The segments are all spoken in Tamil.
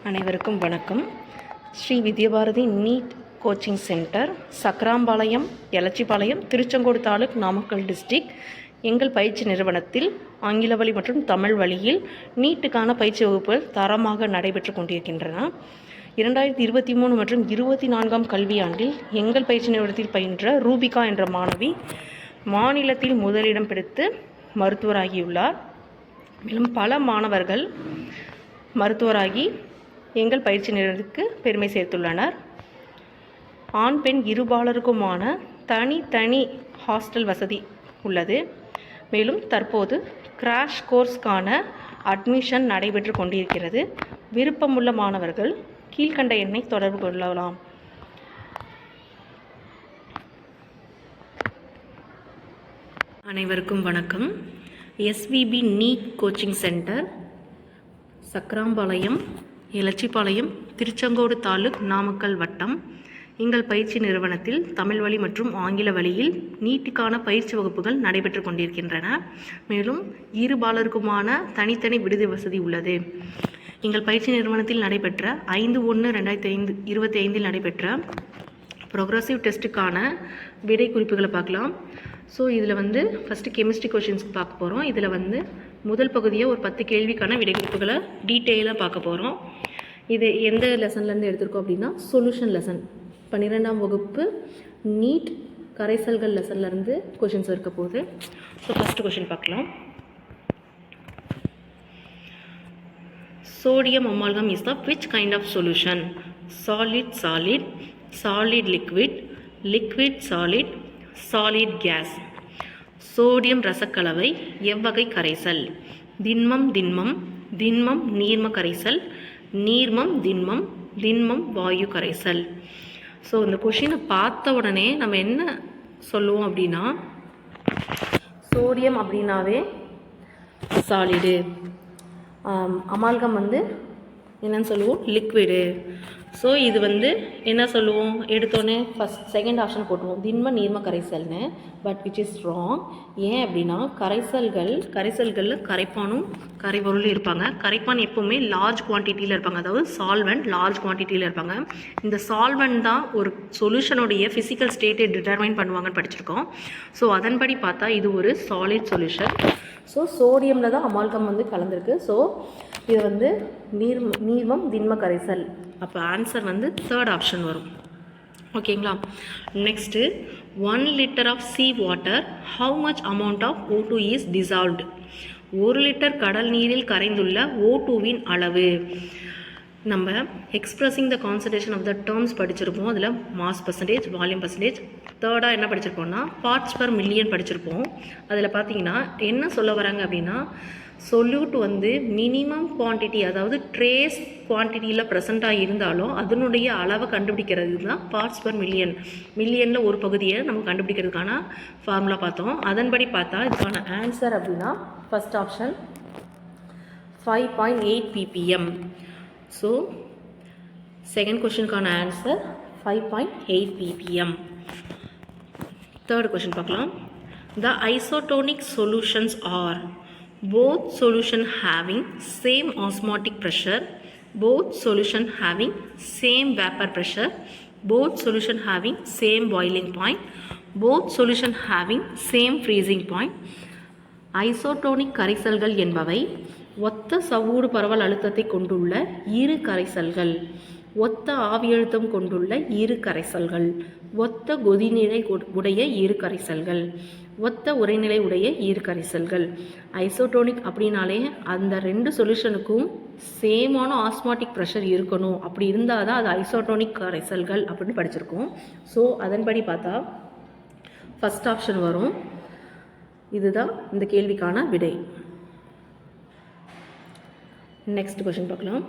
அனைவருக்கும் வணக்கம். Sri Vidyabharathi NEET coaching centre, Sakkarampalayam, Elachipalayam, Tiruchengode taluk, Namakkal district. எங்கள் பயிற்சி நிறுவனத்தில் ஆங்கில வழி மற்றும் தமிழ் வழியில் நீட்டுக்கான பயிற்சி வகுப்புகள் தரமாக நடைபெற்று கொண்டிருக்கின்றன. 2023 மற்றும் 24ஆம் கல்வியாண்டில் எங்கள் பயிற்சி நிறுவனத்தில் பயின்ற ரூபிகா என்ற மாணவி மாநிலத்தில் முதலிடம் பிடித்து மருத்துவராகியுள்ளார். மேலும் பல மாணவர்கள் மருத்துவராகி எங்கள் பயிற்சி நிறுவனத்துக்கு பெருமை சேர்த்துள்ளனர். ஆண் பெண் இருபாலருக்குமான தனி ஹாஸ்டல் வசதி உள்ளது. மேலும் தற்போது கிராஷ் கோர்ஸ்க்கான அட்மிஷன் நடைபெற்று கொண்டிருக்கிறது. விருப்பமுள்ள மாணவர்கள் கீழ்கண்ட எண்ணை தொடர்பு கொள்ளலாம். அனைவருக்கும் வணக்கம். SVB NEET coaching centre, Sakkarampalayam, Elachipalayam, Tiruchengode taluk, Namakkal வட்டம். எங்கள் பயிற்சி நிறுவனத்தில் தமிழ் வழி மற்றும் ஆங்கில வழியில் நீட்டுக்கான பயிற்சி வகுப்புகள் நடைபெற்று கொண்டிருக்கின்றன. மேலும் இருபாலருக்குமான தனித்தனி விடுதி வசதி உள்ளது. எங்கள் பயிற்சி நிறுவனத்தில் நடைபெற்ற 5/1/2025 நடைபெற்ற ப்ரோக்ரஸிவ் டெஸ்ட்டுக்கான விடை குறிப்புகளை பார்க்கலாம். ஸோ இதில் ஃபஸ்ட்டு கெமிஸ்ட்ரி கொஷின்ஸ்க்கு பார்க்க போகிறோம். இதில் முதல் பகுதியை ஒரு 10 கேள்விக்கான விடை குறிப்புகளை டீட்டெயிலாக பார்க்க போகிறோம். இது எந்த லெசன்லேருந்து எடுத்திருக்கோம் அப்படின்னா, சொல்யூஷன் லெசன் 12ஆம் வகுப்பு நீட் கரைசல்கள் லெசன்லேருந்து கொஷின்ஸ் இருக்க போகுது. ஸோ ஃபஸ்ட்டு கொஷின் பார்க்கலாம். Sodium amalgam is the which kind of solution? Solid solid, solid liquid, liquid solid, solid gas. Sodium ரசக்கலவை எவ்வகை கரைசல்? திண்மம் திண்மம், திண்மம் நீர்ம கரைசல், நீர்மம் திண்மம், திண்மம் வாயு கரைசல். ஸோ இந்த கொஷினை பார்த்த உடனே நம்ம என்ன சொல்லுவோம் அப்படின்னா, சோடியம் அப்படின்னாவே சாலிடு, அமால்கம் என்னன்னு சொல்லுவோம், லிக்விடு. ஸோ இது என்ன சொல்லுவோம், எடுத்தோன்னே செகண்ட் ஆப்ஷன் போட்டுருவோம், திண்ம நீர்ம கரைசல்னு. But which is wrong. ஏன் அப்படின்னா கரைசல்களில் கரைப்பானும் கரைபொருளும் இருப்பாங்க. கரைப்பான் எப்போவுமே லார்ஜ் குவான்டிட்டியில் இருப்பாங்க, அதாவது சால்வெண்ட் லார்ஜ் குவான்டிட்டியில் இருப்பாங்க. இந்த சால்வெண்ட் தான் ஒரு சொல்யூஷனுடைய ஃபிசிக்கல் ஸ்டேட்டை டிட்டர்மைன் பண்ணுவாங்கன்னு படிச்சிருக்கோம். ஸோ அதன்படி பார்த்தா இது ஒரு சாலிட் சொல்யூஷன். ஸோ சோடியமில் தான் அமால்கம் கலந்துருக்கு. ஸோ இது நீர்மம் திண்ம கரைசல். அப்போ ஆன்சர் தேர்ட் ஆப்ஷன் வரும். ஓகேங்களா? Next, 1 litre of sea water, how much amount of O2 is dissolved? 1 litre கடல் நீரில் கரைந்துள்ள O2வின் அளவு. நம்ம expressing the concentration of the terms படிச்சிருப்போம். அதில் மாஸ் பர்சன்டேஜ், வால்யூம் பர்சன்டேஜ். தேர்டாக என்ன படிச்சிருப்போம்னா, பார்ட்ஸ் பர் மில்லியன் படிச்சிருப்போம். அதில் பார்த்தீங்கன்னா என்ன சொல்ல வராங்க அப்படின்னா, சொல்யூட் மினிமம் குவான்டிட்டி, அதாவது ட்ரேஸ் குவான்டிட்டியில் ப்ரெசண்ட்டாக இருந்தாலும் அதனுடைய அளவை கண்டுபிடிக்கிறது தான் பார்ட்ஸ் பர் மில்லியன். மில்லியனில் ஒரு பகுதியை நம்ம கண்டுபிடிக்கிறதுக்கான ஃபார்முலா பார்த்தோம். அதன்படி பார்த்தா இதுக்கான ஆன்சர் அப்படின்னா first option 5.8 ppm. So second கொஷினுக்கான ஆன்சர் 5.8 ppm. தேர்ட் கொஷின் பார்க்கலாம். The isotonic solutions are both solution having same osmotic pressure, both solution having same vapor pressure, both solution having same boiling point, both solution having same freezing point. Isotonic கரைசல்கள் என்பவை ஒத்த சவ்வூடு பரவல் அழுத்தத்தை கொண்டுள்ள இரு கரைசல்கள், ஒத்த ஆவியழுத்தம் கொண்டுள்ள இரு கரைசல்கள், ஒத்த கொதிநிலை உடைய இரு கரைசல்கள், ஒத்த உரைநிலை உடைய இரு கரைசல்கள். ஐசோடோனிக் அப்படின்னாலே அந்த ரெண்டு சொல்யூஷனுக்கும் சேமான ஆஸ்மாட்டிக் ப்ரெஷர் இருக்கணும். அப்படி இருந்தால் தான் அது ஐசோடோனிக் கரைசல்கள் அப்படின்னு படிச்சிருக்கோம். ஸோ அதன்படி பார்த்தா ஃபஸ்ட் ஆப்ஷன் வரும். இதுதான் இந்த கேள்விக்கான விடை. நெக்ஸ்ட் கொஷின் பார்க்கலாம்.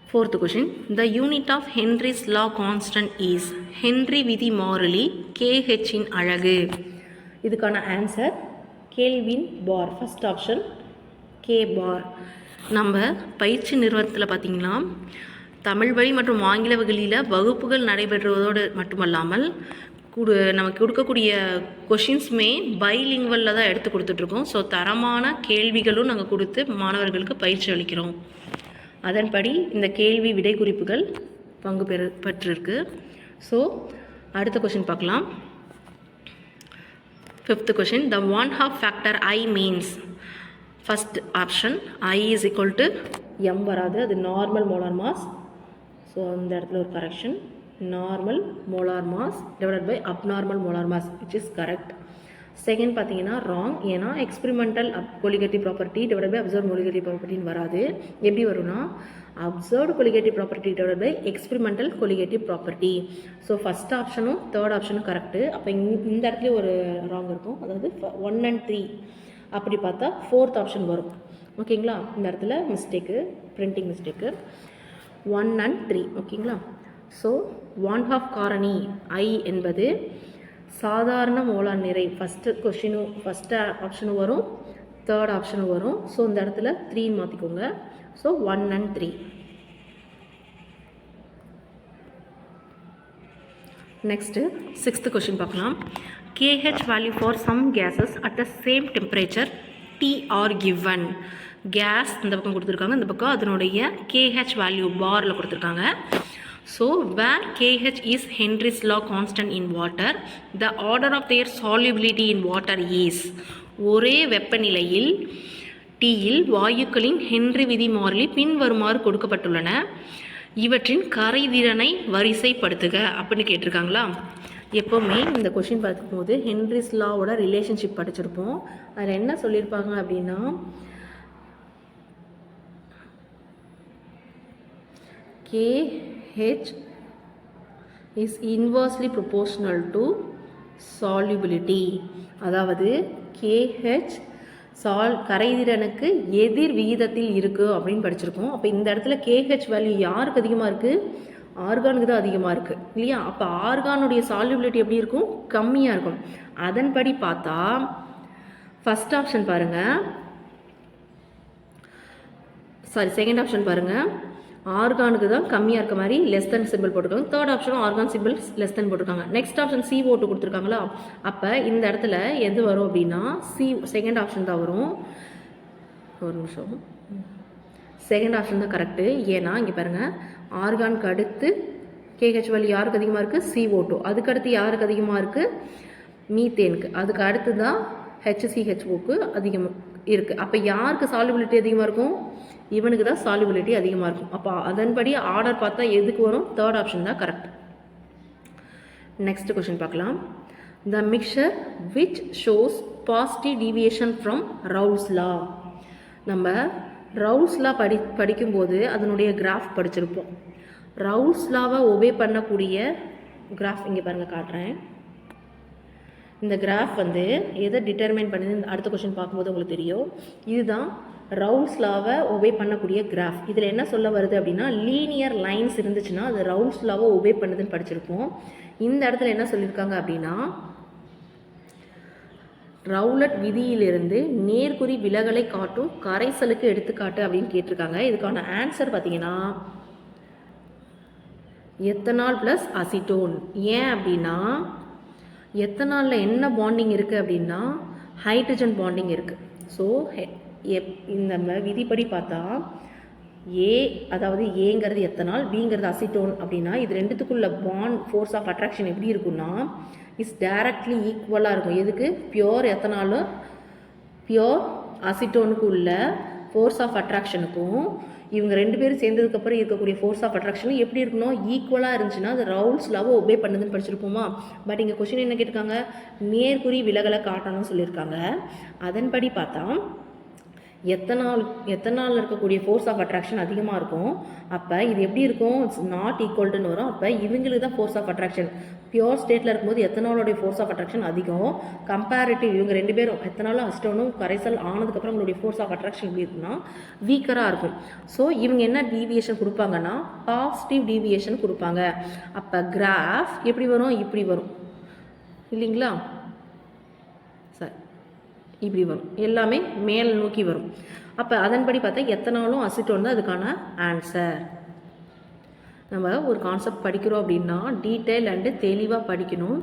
Fourth question. The unit of Henry's law constant is. Henry விதி மாறிலி KHஇன் அழகு. இதுக்கான answer kelvin bar. First option K bar. நம்ம பயிற்சி நிறுவனத்தில் பார்த்திங்கன்னா தமிழ் வழி மற்றும் ஆங்கில வழியில் வகுப்புகள் நடைபெறுவதோடு மட்டுமல்லாமல் நமக்கு கொடுக்கக்கூடிய கொஷின்ஸுமே பைலிங்குவலில் தான் எடுத்து கொடுத்துட்ருக்கோம். ஸோ தரமான கேள்விகளும் நாங்கள் கொடுத்து மாணவர்களுக்கு பயிற்சி அளிக்கிறோம். அதன்படி இந்த கேள்வி விடை குறிப்புகள் பங்கு பெற்றிருக்கு. ஸோ அடுத்த கொஷின் பார்க்கலாம். 5th question, the 1/2 factor I means, first option I is equal to m வராது, அது நார்மல் மோலார் மாஸ். ஸோ அந்த இடத்துல ஒரு correction, normal molar mass divided by abnormal molar mass, which is correct. Second பார்த்தீங்கன்னா ராங், ஏன்னா experimental colligative property divide by observe colligative ப்ராப்பர்ட்டின்னு வராது. எப்படி வரும்னா observed colligative property divide by experimental colligative property. So first ஆப்ஷனும் தேர்ட் ஆப்ஷனும் கரெக்டு. அப்போ இந்த இடத்துல ஒரு ராங் இருக்கும், அதாவது 1 and 3. அப்படி பார்த்தா 4th ஆப்ஷன் வரும். ஓகேங்களா, இந்த இடத்துல மிஸ்டேக்கு, பிரிண்டிங் மிஸ்டேக்கு. 1 and 3. ஓகேங்களா. ஸோ 1/2 காரணி I என்பது சாதாரண மோலார் நிறை. ஃபஸ்ட் ஆப்ஷனும் வரும், தேர்ட் ஆப்ஷனும் வரும். ஸோ இந்த இடத்துல 3 மாற்றிக்கோங்க. So 1 and 3. Next 6th question பார்க்கலாம். KH value for some gases at the same temperature T are given. Gas இந்த பக்கம் கொடுத்துருக்காங்க, இந்த பக்கம் அதனுடைய KH வேல்யூ பாரில் கொடுத்துருக்காங்க. So where KH is Henry's law constant in water, the order of their solubility in water is. ஒரே வெப்பநிலையில் டீயில் வாயுக்களின் ஹென்றி விதி மாறிலி பின்வருமாறு கொடுக்கப்பட்டுள்ளன. இவற்றின் கரைதிறனை வரிசைப்படுத்துக அப்படின்னு கேட்டிருக்காங்களா. எப்போவுமே இந்த கொஷின் பார்க்கும்போது ஹென்ரிஸ் லாவோட ரிலேஷன்ஷிப் படிச்சிருப்போம். அதில் என்ன சொல்லியிருப்பாங்க அப்படின்னா, KH is inversely proportional to solubility. அதாவது KH கரைதிறனுக்கு எதிர் விகிதத்தில் இருக்குது அப்படின்னு படிச்சிருக்கோம். அப்போ இந்த இடத்துல KH வேல்யூ யாருக்கு அதிகமாக இருக்குது? ஆர்கானுக்கு தான் அதிகமாக இருக்குது இல்லையா. அப்போ ஆர்கானுடைய சால்யூபிலிட்டி எப்படி இருக்கும்? கம்மியாக இருக்கும். அதன்படி பார்த்தா ஃபஸ்ட் ஆப்ஷன் பாருங்கள், செகண்ட் ஆப்ஷன் பாருங்கள், ஆர்கானுக்கு தான் கம்மியாக இருக்க மாதிரி லெஸ் தென் சிம்பிள் போட்டிருக்காங்க. தேர்ட் ஆப்ஷனும் ஆர்கான் சிம்பிள் லெஸ் தென் போட்டிருக்காங்க. நெக்ஸ்ட் ஆப்ஷன் CO2 கொடுத்துருக்காங்களா. அப்போ இந்த இடத்துல எது வரும் அப்படின்னா செகண்ட் ஆப்ஷன் தான் வரும். ஒரு நிமிஷம், செகண்ட் ஆப்ஷன் தான் கரெக்டு. ஏன்னா இங்கே பாருங்கள், ஆர்கானுக்கு அடுத்து KH வேல்யூ யாருக்கு அதிகமாக இருக்குது? CO2. அதுக்கு அடுத்து யாருக்கு அதிகமாக இருக்குது? மீத்தேனுக்கு. அதுக்கு அடுத்து தான் HCHOக்கு அதிகமாக இருக்குது. அப்போ யாருக்கு சால்யூபிலிட்டி அதிகமாக இருக்கும்? இவனுக்கு தான் சால்யூபிலிட்டி அதிகமாக இருக்கும். அப்போ அதன்படி ஆர்டர் பார்த்தா எதுக்கு வரும்? தேர்ட் ஆப்ஷன் தான் கரெக்ட். நெக்ஸ்ட் கொஷின் பார்க்கலாம். The mixture which shows positive deviation from Raoult's law. நம்ம ரவுல்ஸ் லா படிக்கும்போது அதனுடைய கிராஃப் படிச்சிருப்போம். ரவுல்ஸ் லாவை ஒபே பண்ணக்கூடிய கிராஃப் இங்கே பாருங்கள் காட்டுறேன். இந்த கிராஃப் வந்து எதை டிட்டர்மைன் பண்ணுது அடுத்த கொஷின் பார்க்கும்போது உங்களுக்கு தெரியும். இதுதான் ரவுல்ஸ் லாவை ஒபே பண்ணக்கூடிய கிராஃப். இதில் என்ன சொல்ல வருது அப்படின்னா, லீனியர் லைன்ஸ் இருந்துச்சுன்னா அது ரவுல்ஸ் லாவை ஒபே பண்ணுதுன்னு படிச்சிருப்போம். இந்த இடத்துல என்ன சொல்லியிருக்காங்க அப்படின்னா, ரவுலட் விதியிலிருந்து நேர்குறி விலகலை காட்டும் கரைசலுக்கு எடுத்துக்காட்டு அப்படின்னு கேட்டிருக்காங்க. இதுக்கான ஆன்சர் பார்த்தீங்கன்னா எத்தனால் ப்ளஸ் அசிட்டோன். ஏன் அப்படின்னா எத்தனாலில் என்ன பாண்டிங் இருக்குது அப்படின்னா ஹைட்ரஜன் பாண்டிங் இருக்குது. ஸோ இந்த விதிப்படி பார்த்தா அதாவது ஏங்கிறது எத்தனால், பிங்கிறது அசிட்டோன் அப்படின்னா இது ரெண்டுத்துக்குள்ள பாண்ட் ஃபோர்ஸ் ஆஃப் அட்ராக்ஷன் எப்படி இருக்குன்னா இஸ் டைரக்ட்லி ஈக்குவலாக இருக்கும். எதுக்கு? பியோர் எத்தனாலும் பியோர் அசிட்டோனுக்கு உள்ள ஃபோர்ஸ் ஆஃப் அட்ராக்ஷனுக்கும் இவங்க ரெண்டு பேரும் சேர்ந்ததுக்கப்புறம் இருக்கக்கூடிய ஃபோர்ஸ் ஆஃப் அட்ராக்ஷனும் எப்படி இருக்கணும்? ஈக்குவலாக இருந்துச்சுன்னா அது ரவுல்ஸ் லாவை ஒபே பண்ணுதுன்னு படிச்சிருப்போமா. பட் இங்கே கொஸ்டின் என்ன கேட்டிருக்காங்க? நேர்குறி விலகலை காட்டணும்னு சொல்லியிருக்காங்க. அதன்படி பார்த்தா எத்தனால் இருக்கக்கூடிய ஃபோர்ஸ் ஆஃப் அட்ராக்ஷன் அதிகமாக இருக்கும். அப்போ இது எப்படி இருக்கும்? இட்ஸ் நாட் ஈக்குவல்ட்டுன்னு வரும். அப்போ இவங்களுக்கு தான் ஃபோர்ஸ் ஆஃப் அட்ராக்ஷன் பியோர் ஸ்டேட்டில் இருக்கும்போது எத்தனாலோடைய ஃபோர்ஸ் ஆஃப் அட்ராக்ஷன் அதிகம். கம்பேரிட்டிவ் இவங்க ரெண்டு பேரும் எத்தனாலும் அசிட்டோனும் கரைசல் ஆனதுக்கப்புறம் உங்களுடைய ஃபோர்ஸ் ஆஃப் அட்ராக்ஷன் எப்படி இருக்குன்னா வீக்கராக இருக்கும். ஸோ இவங்க என்ன டீவியேஷன் கொடுப்பாங்கன்னா பாசிட்டிவ் டீவியேஷன் கொடுப்பாங்க. அப்போ கிராஃப் எப்படி வரும்? இப்படி வரும் இல்லைங்களா? சரி, இப்படி வரும், எல்லாமே மேலே நோக்கி வரும். அப்போ அதன்படி பார்த்தா எத்தனாலும் அசிட்டோன் தான் அதுக்கான ஆன்சர். நம்ம ஒரு கான்செப்ட் படிக்கிறோம் அப்படின்னா டீட்டெயில் அண்டு தெளிவாக படிக்கணும்.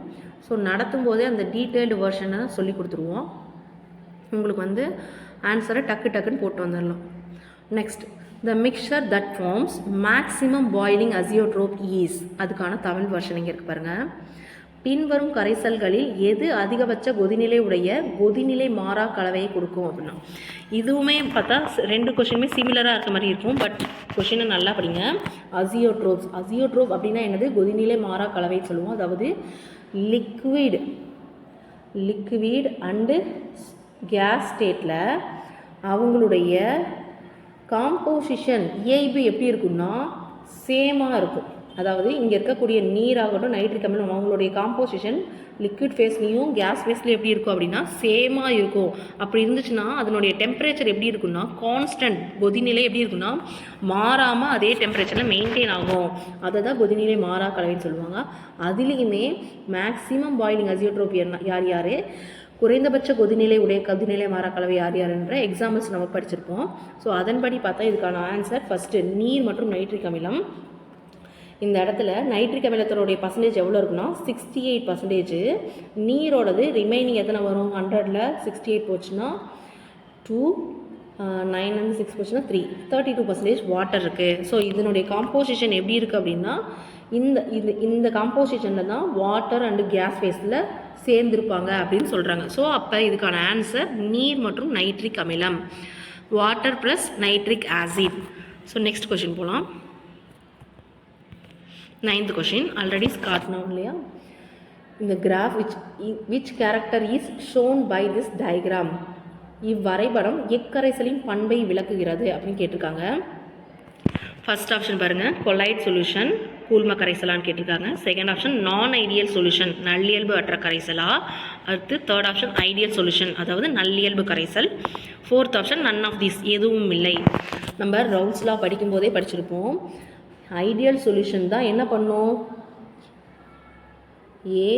ஸோ நடத்தும் போதே அந்த டீட்டெயில்டு வெர்ஷனை சொல்லி கொடுத்துருவோம். உங்களுக்கு வந்து ஆன்சரை டக்குன்னு போட்டு வந்துடலாம். Next the mixture that forms maximum boiling azeotrope is. அதுக்கான தமிழ் வெர்ஷன் இங்கே இருக்கு பாருங்கள். பின்வரும் கரைசல்களில் எது அதிகபட்ச கொதிநிலை உடைய கொதிநிலை மாறா கலவையை கொடுக்கும் அப்படின்னா, இதுவுமே பார்த்தா 2 கொஷினுமே சிமிலராக இருக்க மாதிரி இருக்கும். பட் கொஷினை நல்லா படிங்க. அசியோட்ரோப்ஸ், அசியோட்ரோப் அப்படின்னா என்னது? கொதிநிலை மாறா கலவை சொல்லுவோம். அதாவது லிக்விட் அண்டு கேஸ் ஸ்டேட்டில் அவங்களுடைய காம்போசிஷன் இயல்பு எப்படி இருக்குன்னா சேமாக இருக்கும். அதாவது இங்கே இருக்கக்கூடிய நீராகட்டும் நைட்ரிக் அமிலம் அவங்களுடைய காம்போசிஷன் லிக்விட் ஃபேஸ்லேயும் கேஸ் ஃபேஸ்லேயும் எப்படி இருக்கும் அப்படின்னா சேமாக இருக்கும். அப்படி இருந்துச்சுன்னா அதனுடைய டெம்பரேச்சர் எப்படி இருக்குன்னா கான்ஸ்டன்ட், கொதிநிலை எப்படி இருக்குன்னா மாறாமல் அதே டெம்பரேச்சரில் மெயின்டைன் ஆகும். அதை தான் கொதிநிலை மாறா கலவைன்னு சொல்லுவாங்க. அதுலேயுமே மேக்ஸிமம் பாயிலிங் அசியோட்ரோப் யார் குறைந்தபட்ச கொதிநிலை மாறா கலவை யாருன்ற எக்ஸாம்பிள்ஸ் நம்ம படிச்சிருப்போம். ஸோ அதன்படி பார்த்தா இதுக்கான ஆன்சர் ஃபஸ்ட்டு நீர் மற்றும் நைட்ரிக் அமிலம். இந்த இடத்துல நைட்ரிக் அமிலத்தோடைய பர்சன்டேஜ் எவ்வளோ இருக்குன்னா 68%. நீரோடது ரிமைனிங் எத்தனை வரும்? 100ல் 68 போச்சுன்னா 2, 9 வந்து 6 போச்சுன்னா 3, 32% வாட்டர் இருக்குது. ஸோ இதனுடைய காம்போசிஷன் எப்படி இருக்குது அப்படின்னா இந்த காம்போசிஷனில் தான் வாட்டர் அண்டு கேஸ் ஃபேஸில் சேர்ந்துருப்பாங்க அப்படின்னு சொல்கிறாங்க. ஸோ அப்போ இதுக்கான ஆன்சர் நீர் மற்றும் நைட்ரிக் அமிலம், water plus nitric acid. So next question போகலாம். 9th கொஷின் ஆல்ரெடி காட்டினோம் இல்லையா? இந்த graph which character is shown by this diagram. இவ்வரைபடம் எக்கரைசலின் பண்பை விளக்குகிறது அப்படின்னு கேட்டிருக்காங்க. ஃபர்ஸ்ட் ஆப்ஷன் பாருங்கள், கொலைட் சொல்யூஷன் கூழ்ம கரைசலான்னு கேட்டிருக்காங்க. Second option non ideal solution நல்லியல்பு அற்ற கரைசலா. அடுத்து தேர்ட் ஆப்ஷன் ஐடியல் சொல்யூஷன் அதாவது நல்லியல்பு கரைசல். Fourth option none of this எதுவும் இல்லை. நம்ம ரவுல்ஸ்லாம் படிக்கும்போதே படிச்சிருப்போம். ஐடியல் சொல்யூஷன் தான் என்ன பண்ணும்? ஏ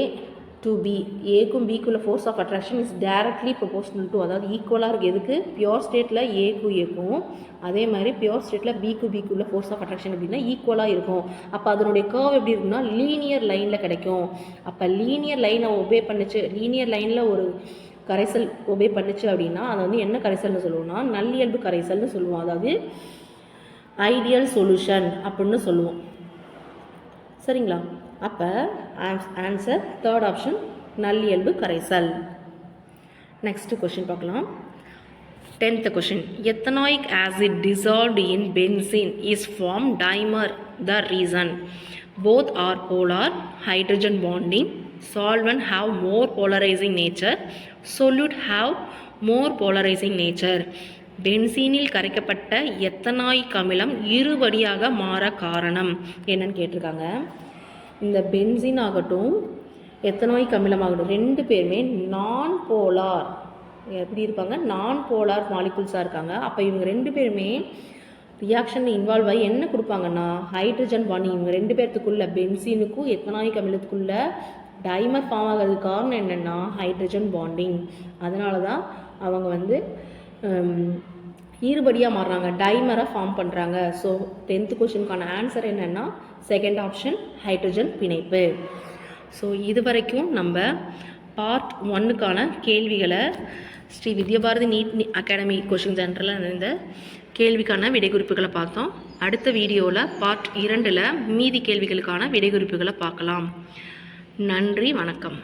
டு பி, ஏக்கும் பிக்குள்ள force of attraction is directly proportional to, அதாவது ஈக்குவலாக இருக்குது. எதுக்கு? பியோர் ஸ்டேட்டில் ஏக்கும் அதே மாதிரி பியோர் ஸ்டேட்டில் பிக்குள்ள ஃபோர்ஸ் ஆஃப் அட்ராக்ஷன் அப்படின்னா ஈக்குவலாக இருக்கும். அப்போ அதனுடைய கர்வ் எப்படி இருக்குன்னா லீனியர் லைனில் கிடைக்கும். அப்போ லீனியர் லைனை ஒபே பண்ணுச்சு, லீனியர் லைனில் ஒரு கரைசல் ஒபே பண்ணுச்சு அப்படின்னா அதை வந்து என்ன கரைசல்னு சொல்லுவோம்னா நல்லியல்பு கரைசல்னு சொல்லுவோம். அதாவது ஐடியல் சொல்யூஷன் அப்படின்னு சொல்லுவோம். சரிங்களா? அப்போ ஆன்சர் தேர்ட் ஆப்ஷன் நல்லியல்பு கரைசல். நெக்ஸ்ட் கொஷின் பார்க்கலாம். 10th question, ethanoic acid dissolved in benzene is formed dimer. The reason? Both are polar, hydrogen bonding. Solvent have more polarizing nature. Solute have more polarizing nature. பென்சீனில் கரைக்கப்பட்ட எத்தனாயிக் அமிலம் இருபடியாக மாற காரணம் என்னன்னு கேட்டிருக்காங்க. இந்த பென்சீன் ஆகட்டும் எத்தனாயிக் அமிலம் ஆகட்டும் 2 பேருமே நான் போலார் எப்படி இருப்பாங்க? நான் போலார் மாலிகுல்ஸாக இருக்காங்க. அப்போ இவங்க 2 பேருமே ரியாக்ஷன் இன்வால்வ் ஆகி என்ன கொடுப்பாங்கன்னா ஹைட்ரஜன் பாண்டிங். இவங்க 2 பேர்த்துக்குள்ள பென்சீனுக்கும் எத்தனாயிக் அமிலத்துக்குள்ள டைமர் ஃபார்ம் ஆகிறது காரணம் என்னென்னா ஹைட்ரஜன் பாண்டிங். அதனால தான் அவங்க வந்து ஈறுபடியாக மாறுறாங்க, டைமராக ஃபார்ம் பண்ணுறாங்க. ஸோ 10th கொஷினுக்கான ஆன்சர் என்னென்னா செகண்ட் ஆப்ஷன் ஹைட்ரஜன் பிணைப்பு. ஸோ இது வரைக்கும் நம்ம பார்ட் 1க்கான கேள்விகளை Shri Vidyabharathi NEET academy coaching சென்டரில் இந்த கேள்விக்கான விடைகுறிப்புகளை பார்த்தோம். அடுத்த வீடியோவில் பார்ட் 2ல் மீதி கேள்விகளுக்கான விடைகுறிப்புகளை பார்க்கலாம். நன்றி, வணக்கம்.